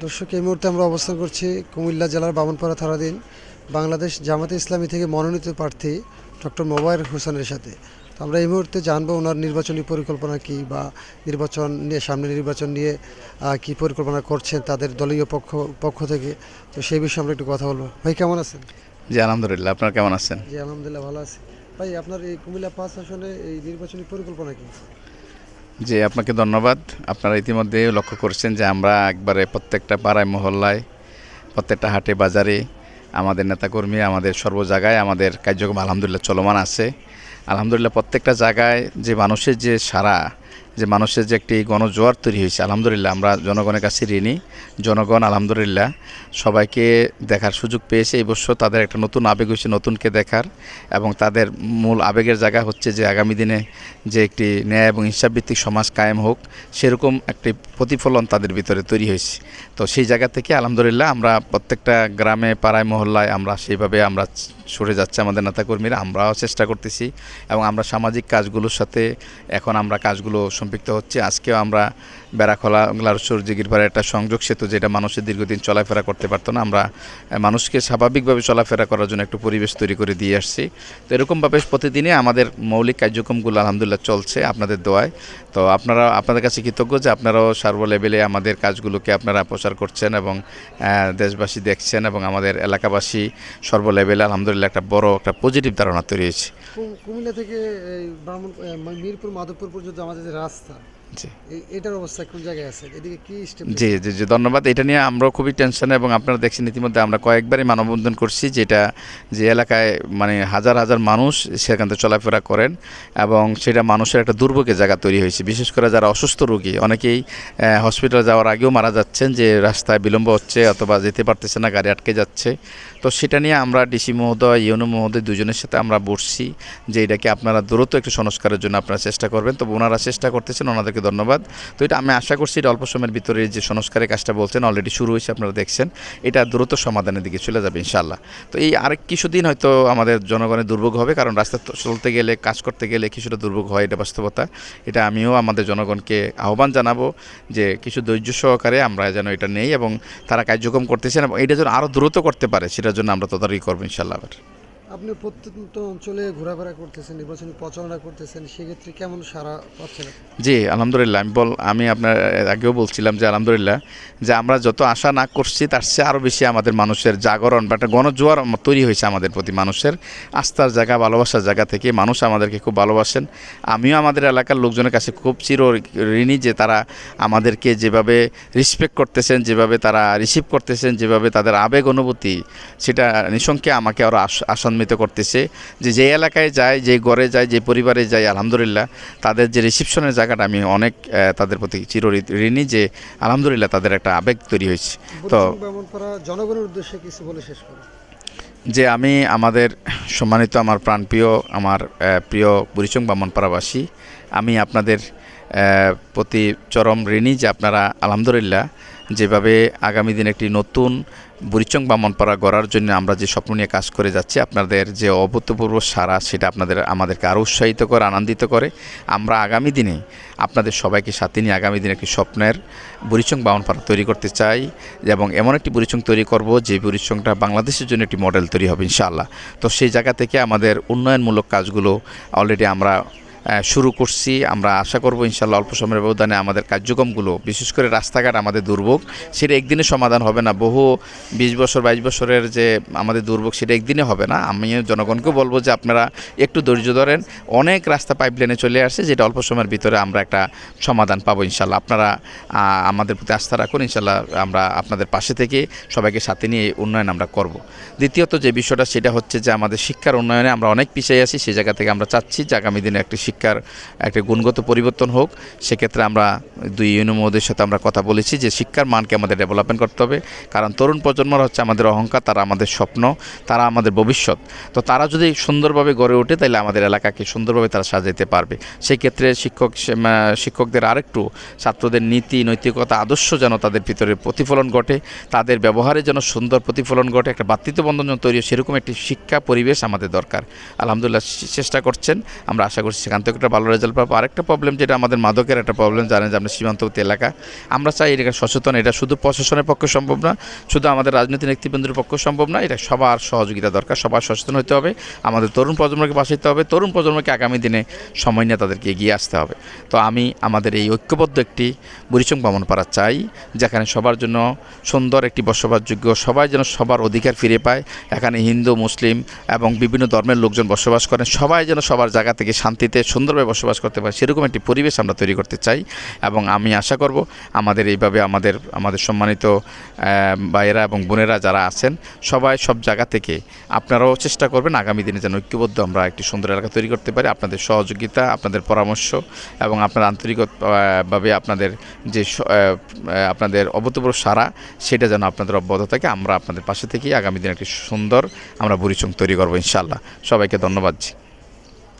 দর্শক, এই মুহূর্তে আমরা অবস্থান করছি কুমিল্লা জেলার বামনপাড়া থানাধীন বাংলাদেশ জামাতে ইসলামী থেকে মনোনীত প্রার্থী ডক্টর মোবায়ের হোসেনের সাথে। তো আমরা এই মুহূর্তে জানবো ওনার নির্বাচনী পরিকল্পনা কি, বা নির্বাচন নিয়ে সামনে নির্বাচন নিয়ে কি পরিকল্পনা করছেন তাদের দলীয় পক্ষ থেকে। তো সেই বিষয়ে আমরা একটু কথা বলবো। ভাই, কেমন আছেন? জি আলহামদুলিল্লাহ, আপনার কেমন আছেন? জি আলহামদুলিল্লাহ, ভালো আছি। ভাই, আপনার এই কুমিল্লা 5 আসনে এই নির্বাচনী পরিকল্পনা কি? জি আপনাকে ধন্যবাদ। আপনারা ইতিমধ্যে লক্ষ্য করছেন যে আমরা একবারে প্রত্যেকটা পাড়ায় মহল্লায়, প্রত্যেকটা হাটে বাজারে আমাদের নেতাকর্মী আমাদের সর্ব জায়গায় আমাদের কার্যক্রম আলহামদুলিল্লাহ চলমান আছে। আলহামদুলিল্লাহ প্রত্যেকটা জায়গায় যে মানুষের যে সারা, যে মানুষের যে একটি গণজোয়ার তৈরি হয়েছে, আলহামদুলিল্লাহ আমরা জনগণের কাছে ঋণী। জনগণ আলহামদুলিল্লাহ সবাইকে দেখার সুযোগ পেয়েছে। এই বছর তাদের একটা নতুন আবেগ হয়েছে, নতুনকে দেখার, এবং তাদের মূল আবেগের জায়গা হচ্ছে যে আগামী দিনে যে একটি ন্যায় এবং ইনসাফভিত্তিক সমাজ কায়েম হোক, সেরকম একটি প্রতিফলন তাদের ভিতরে তৈরি হয়েছে। তো সেই জায়গা থেকে আলহামদুলিল্লাহ আমরা প্রত্যেকটা গ্রামে পাড়ায় মহল্লায় আমরা সেইভাবে আমরা সরে যাচ্ছে আমাদের নেতাকর্মীরা, আমরাও চেষ্টা করতেছি এবং আমরা সামাজিক কাজগুলোর সাথে এখন আমরা কাজগুলো সম্পৃক্ত হচ্ছে। আজকেও আমরা বেড়াখোলা গ্লারচর জিগিরপাড়ে একটা সংযোগ সেতু, যেটা মানুষের দীর্ঘদিন চলাফেরা করতে পারতো না, আমরা মানুষকে স্বাভাবিকভাবে চলাফেরা করার জন্য একটু পরিবেশ তৈরি করে দিয়ে আসছি। তো এরকমভাবে প্রতিদিনে আমাদের মৌলিক কার্যক্রমগুলো আলহামদুলিল্লাহ চলছে আপনাদের দোয়ায়। তো আপনাদের কাছে কৃতজ্ঞ যে আপনারাও সর্ব লেভেলে আমাদের কাজগুলোকে আপনারা প্রচার করছেন এবং দেশবাসী দেখছেন, এবং আমাদের এলাকাবাসী সর্ব লেভেলে আলহামদুলিল্লাহ একটা বড় একটা পজিটিভ ধারণা তৈরি হয়েছে। কুমিল্লা থেকে মিরপুর মাধবপুর পর্যন্ত আমাদের যে রাস্তা, জি এটার অবস্থা কোন জায়গায় আছে? এদিকে কি স্টেপ? জি জি জি ধন্যবাদ। এটা নিয়ে আমরাও খুবই টেনশনে, এবং আপনারা দেখছেন ইতিমধ্যে আমরা কয়েকবারই মানববন্ধন করছি, যেটা যে এলাকায় মানে হাজার হাজার মানুষ সেখান থেকে চলাফেরা করেন, এবং সেটা মানুষের একটা দুর্ভোগের জায়গা তৈরি হয়েছে। বিশেষ করে যারা অসুস্থ রোগী, অনেকেই হসপিটালে যাওয়ার আগেও মারা যাচ্ছেন, যে রাস্তায় বিলম্ব হচ্ছে অথবা যেতে পারতেছে না, গাড়ি আটকে যাচ্ছে। তো সেটা নিয়ে আমরা ডিসি মহোদয়, ইউনো মহোদয় দুজনের সাথে আমরা বসছি যে এটাকে আপনারা দ্রুত একটু সংস্কারের জন্য আপনারা চেষ্টা করবেন। তো ওনারা চেষ্টা করতেছেন, ওনাদেরকে ধন্যবাদ। তো এটা আমি আশা করছি এটা অল্প সময়ের ভিতরে যে সংস্কারের কাজটা বলছেন অলরেডি শুরু হয়েছে, আপনারা দেখছেন, এটা দ্রুত সমাধানের দিকে চলে যাবে ইনশাআল্লাহ। তো এই আরেক কিছুদিন হয়তো আমাদের জনগণের দুর্ভোগ হবে, কারণ রাস্তা চলতে গেলে, কাজ করতে গেলে কিছুটা দুর্ভোগ হয়, এটা বাস্তবতা। এটা আমিও আমাদের জনগণকে আহ্বান জানাবো যে কিছু ধৈর্য সহকারে আমরা যেন এটা নেই, এবং তারা কার্যক্রম করতেছেন এবং এটা যেন আরও দ্রুত করতে পারে, সেটার জন্য আমরা তদারকি করবো ইনশাআল্লাহ। আপনি প্রত্যন্ত অঞ্চলে ঘোরাফেরা করতেছেন, নির্বাচনী প্রচারণা করতেছেন, সেক্ষেত্রে কেমন সাড়া পাচ্ছেন? জি আলহামদুলিল্লাহ, আমি আপনার আগেও বলছিলাম যে আলহামদুলিল্লাহ যে আমরা যত আশা না করছি তার চেয়ে আরও বেশি আমাদের মানুষের জাগরণ বা একটা গণজোয়ার তৈরি হয়েছে আমাদের প্রতি। মানুষের আস্থার জায়গা, ভালোবাসার জায়গা থেকে মানুষ আমাদেরকে খুব ভালোবাসেন। আমিও আমাদের এলাকার লোকজনের কাছে খুব চির ঋণী যে তারা আমাদেরকে যেভাবে রেসপেক্ট করতেছেন, যেভাবে তারা রিসিভ করতেছেন, যেভাবে তাদের আবেগ অনুভূতি, সেটা নিঃসংখ্যে আমাকে আরও আশান্বিত করতেছে। যে এলাকায় যায়, যে ঘরে যায়, যে পরিবারে যায়, আলহামদুলিল্লাহ তাদের যে রিসিপশনের জায়গাটা আমি অনেক তাদের প্রতি চির ঋণী, যে আলহামদুলিল্লাহ তাদের একটা আবেগ তৈরি হয়েছে। তো জনগণের উদ্দেশ্যে কিছু বলে শেষ করুন। যে আমি আমাদের সম্মানিত, আমার প্রাণপ্রিয়, আমার প্রিয় বুড়িচং ব্রাহ্মণপাড়াবাসী, আমি আপনাদের প্রতি চরম ঋণী যে আপনারা আলহামদুলিল্লাহ যেভাবে আগামী দিনে একটি নতুন বুড়িচং ব্রাহ্মণপাড়া গড়ার জন্য আমরা যে স্বপ্ন নিয়ে কাজ করে যাচ্ছি, আপনাদের যে অভূতপূর্ব সাড়া, সেটা আমাদেরকে আরও উৎসাহিত করে, আনন্দিত করে। আমরা আগামী দিনে আপনাদের সবাইকে সাথে নিয়ে আগামী দিনে একটি স্বপ্নের বুড়িচং ব্রাহ্মণপাড়া তৈরি করতে চাই, এবং এমন একটি বুড়িচং তৈরি করব যে বুড়িচংটা বাংলাদেশের জন্য একটি মডেল তৈরি হবে ইনশাআল্লাহ। তো সেই জায়গা থেকে আমাদের উন্নয়নমূলক কাজগুলো অলরেডি আমরা শুরু করছি। আমরা আশা করব ইনশাআল্লাহ অল্প সময়ের ব্যবধানে আমাদের কার্যক্রমগুলো, বিশেষ করে রাস্তাঘাট আমাদের দুর্ভোগ, সেটা একদিনে সমাধান হবে না। বহু 20 বছর 22 বছরের যে আমাদের দুর্ভোগ, সেটা একদিনে হবে না। আমি জনগণকেও বলবো যে আপনারা একটু ধৈর্য ধরেন। অনেক রাস্তা পাইপলাইনে চলে আসছে, যেটা অল্প সময়ের ভিতরে আমরা একটা সমাধান পাবো ইনশাআল্লাহ। আপনারা আমাদের প্রতি আস্থা রাখুন, ইনশাআল্লাহ আমরা আপনাদের পাশে থেকে সবাইকে সাথে নিয়ে উন্নয়ন আমরা করব। দ্বিতীয়ত যে বিষয়টা, সেটা হচ্ছে যে আমাদের শিক্ষার উন্নয়নে আমরা অনেক পিছিয়ে আছি। সেই জায়গা থেকে আমরা চাচ্ছি যে আগামী দিনে একটি শিক্ষার একটা গুণগত পরিবর্তন হোক। সেক্ষেত্রে আমরা দুই ইউনো মহোদয়ের সাথে আমরা কথা বলেছি যে শিক্ষার মানকে আমাদের ডেভেলপমেন্ট করতে হবে, কারণ তরুণ প্রজন্মরা হচ্ছে আমাদের অহংকার, তারা আমাদের স্বপ্ন, তারা আমাদের ভবিষ্যৎ। তো তারা যদি সুন্দরভাবে গড়ে ওঠে, তাহলে আমাদের এলাকাকে সুন্দরভাবে তারা সাজাইতে পারবে। সেই ক্ষেত্রে শিক্ষকদের আরেকটু ছাত্রদের নীতি, নৈতিকতা, আদর্শ যেন তাদের ভিতরে প্রতিফলন ঘটে, তাদের ব্যবহারে যেন সুন্দর প্রতিফলন ঘটে, একটা ভ্রাতৃত্ববন্ধন যেন তৈরি হয়, সেরকম একটি শিক্ষা পরিবেশ আমাদের দরকার। আলহামদুলিল্লাহ চেষ্টা করছেন, আমরা আশা করছি সেখান সেখান থেকে একটা ভালো রেজাল্ট পাবো। আরেকটা প্রবলেম যেটা আমাদের মাদকের একটা প্রবলেম, জানেন যে আমরা সীমান্তবর্তী এলাকা, আমরা চাই এটা সচেতন, এটা শুধু প্রশাসনের পক্ষে সম্ভব না, শুধু আমাদের রাজনৈতিক নেতৃবৃন্দের পক্ষে সম্ভব না, এটা সবার সহযোগিতা দরকার, সবার সচেতন হতে হবে, আমাদের তরুণ প্রজন্মকে পাশে দিতে হবে, তরুণ প্রজন্মকে আগামী দিনে সময় নিয়ে তাদেরকে এগিয়ে আসতে হবে। তো আমি আমাদের এই ঐক্যবদ্ধ একটি বুড়িচং বামনপাড়া চাই, যেখানে সবার জন্য সুন্দর একটি বসবাসযোগ্য, সবাই যেন সবার অধিকার ফিরে পায়, এখানে হিন্দু মুসলিম এবং বিভিন্ন ধর্মের লোকজন বসবাস করেন, সবাই যেন সবার জায়গা থেকে শান্তিতে সুন্দরভাবে বসবাস করতে পারে, সেরকম একটি পরিবেশ আমরা তৈরি করতে চাই। এবং আমি আশা করব আমাদের এইভাবে আমাদের সম্মানিত ভাইয়েরা এবং বোনেরা যারা আছেন সবাই সব জায়গা থেকে আপনারাও চেষ্টা করবেন আগামী দিনে যেন ঐক্যবদ্ধ আমরা একটি সুন্দর এলাকা তৈরি করতে পারি। আপনাদের সহযোগিতা, আপনাদের পরামর্শ এবং আপনার আন্তরিকভাবে আপনাদের যে আপনাদের অভূতপূর্ব সাড়া, সেটা যেন আপনাদের অব্যাহত থাকে। আমরা আপনাদের পাশে থেকেই আগামী দিনে একটি সুন্দর আমরা বুড়িচং তৈরি করবো ইনশাআল্লাহ। সবাইকে ধন্যবাদ।